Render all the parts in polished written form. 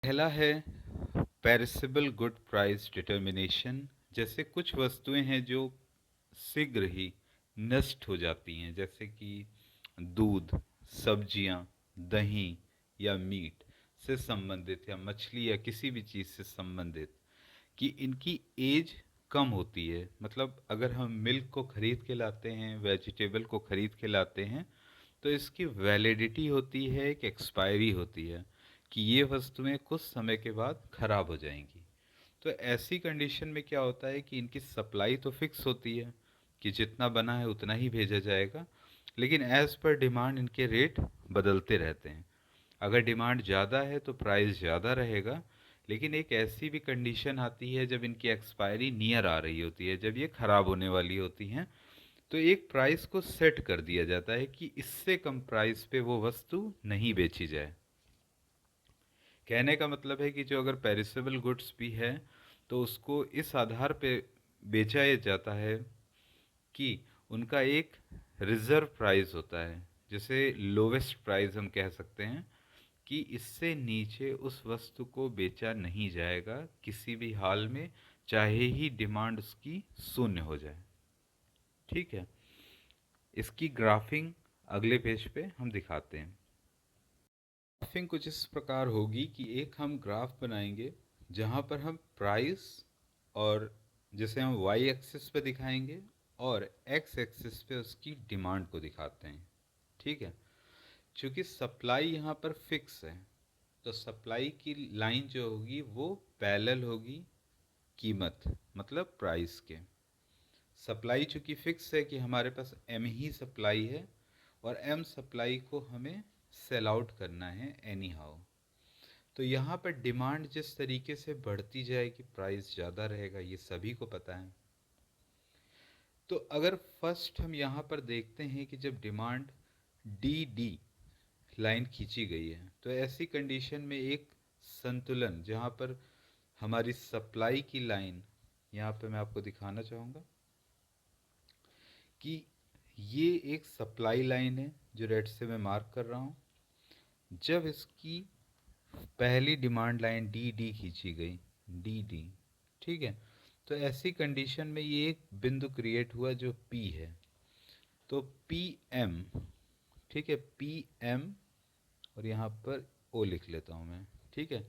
पहला है perishable good price determination. जैसे कुछ वस्तुएं हैं जो शीघ्र ही नष्ट हो जाती हैं, जैसे कि दूध, सब्जियां, दही या मीट से संबंधित, या मछली या किसी भी चीज़ से संबंधित, कि इनकी एज कम होती है। मतलब अगर हम मिल्क को खरीद के लाते हैं, वेजिटेबल को खरीद के लाते हैं, तो इसकी वैलिडिटी होती है, एक एक्सपायरी होती है कि ये वस्तुएं कुछ समय के बाद खराब हो जाएंगी। तो ऐसी कंडीशन में क्या होता है कि इनकी सप्लाई तो फिक्स होती है कि जितना बना है उतना ही भेजा जाएगा, लेकिन एज पर डिमांड इनके रेट बदलते रहते हैं। अगर डिमांड ज़्यादा है तो प्राइस ज़्यादा रहेगा, लेकिन एक ऐसी भी कंडीशन आती है जब इनकी एक्सपायरी नियर आ रही होती है, जब ये ख़राब होने वाली होती हैं, तो एक प्राइस को सेट कर दिया जाता है कि इससे कम प्राइस पे वो वस्तु नहीं बेची जाए। कहने का मतलब है कि जो अगर पेरिसेबल गुड्स भी है तो उसको इस आधार पे बेचा जाता है कि उनका एक रिजर्व प्राइस होता है, जैसे लोवेस्ट प्राइस हम कह सकते हैं, कि इससे नीचे उस वस्तु को बेचा नहीं जाएगा किसी भी हाल में, चाहे ही डिमांड उसकी शून्य हो जाए। ठीक है, इसकी ग्राफिंग अगले पेज पे हम दिखाते हैं। ग्राफिंग कुछ इस प्रकार होगी कि एक हम ग्राफ बनाएंगे जहाँ पर हम प्राइस, और जैसे हम वाई एक्सिस पे दिखाएंगे, और एक्स एक्सिस पे उसकी डिमांड को दिखाते हैं। ठीक है, चूँकि सप्लाई यहाँ पर फिक्स है, तो सप्लाई की लाइन जो होगी वो पैरेलल होगी कीमत, मतलब प्राइस के। सप्लाई चूँकि फिक्स है कि हमारे पास एम ही सप्लाई है, और एम सप्लाई को हमें सेल आउट करना है एनी हाउ। तो यहाँ पर डिमांड जिस तरीके से बढ़ती जाएगी प्राइस ज़्यादा रहेगा, ये सभी को पता है। तो अगर फर्स्ट हम यहाँ पर देखते हैं कि जब डिमांड डी डी लाइन खींची गई है, तो ऐसी कंडीशन में एक संतुलन, जहाँ पर हमारी सप्लाई की लाइन, यहाँ पे मैं आपको दिखाना चाहूँगा कि ये एक सप्लाई लाइन है जो रेड से मैं मार्क कर रहा हूँ। जब इसकी पहली डिमांड लाइन डी डी खींची गई, डी डी, ठीक है, तो ऐसी कंडीशन में ये एक बिंदु क्रिएट हुआ जो पी है। तो पी एम, ठीक है, पी एम, और यहाँ पर ओ लिख लेता हूँ मैं। ठीक है,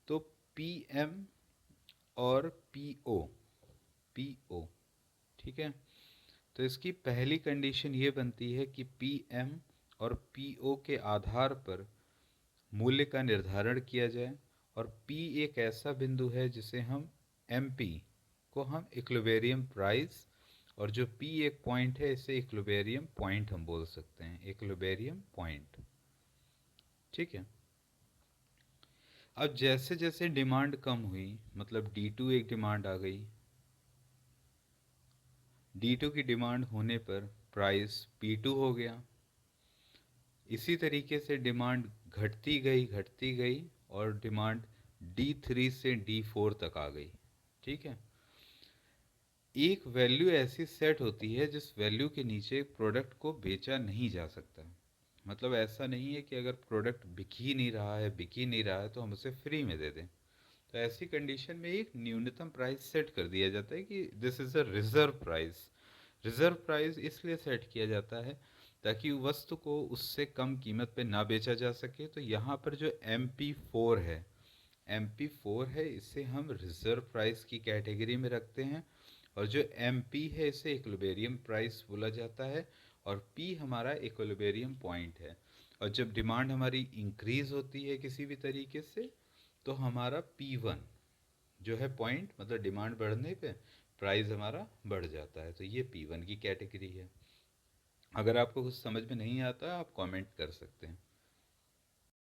तो पी एम और पी ओ, पी ओ, ठीक है। तो इसकी पहली कंडीशन ये बनती है कि पी एम और पी ओ के आधार पर मूल्य का निर्धारण किया जाए, और P एक ऐसा बिंदु है जिसे हम MP को हम इक्विलिब्रियम प्राइस, और जो P एक पॉइंट है इसे इक्विलिब्रियम पॉइंट हम बोल सकते हैं, इक्विलिब्रियम पॉइंट। ठीक है, अब जैसे जैसे डिमांड कम हुई, मतलब D2 एक डिमांड आ गई, D2 की डिमांड होने पर प्राइस P2 हो गया। इसी तरीके से डिमांड घटती गई और डिमांड D3 से D4 तक आ गई। ठीक है, एक वैल्यू ऐसी सेट होती है जिस वैल्यू के नीचे प्रोडक्ट को बेचा नहीं जा सकता। मतलब ऐसा नहीं है कि अगर प्रोडक्ट बिक ही नहीं रहा है तो हम उसे फ्री में दे दें। तो ऐसी कंडीशन में एक न्यूनतम प्राइस सेट कर दिया जाता है कि this is a reserve price. Reserve price इसलिए सेट किया जाता है ताकि वस्तु को उससे कम कीमत पे ना बेचा जा सके। तो यहाँ पर जो MP4 है, MP4 है, इसे हम रिजर्व प्राइस की कैटेगरी में रखते हैं, और जो MP है इसे इक्विलिब्रियम प्राइस बोला जाता है, और P हमारा इक्विलिब्रियम पॉइंट है। और जब डिमांड हमारी इंक्रीज होती है किसी भी तरीके से, तो हमारा P1 जो है पॉइंट, मतलब डिमांड बढ़ने पे प्राइस हमारा बढ़ जाता है। तो ये P1 की कैटेगरी है। अगर आपको कुछ समझ में नहीं आता आप कमेंट कर सकते हैं।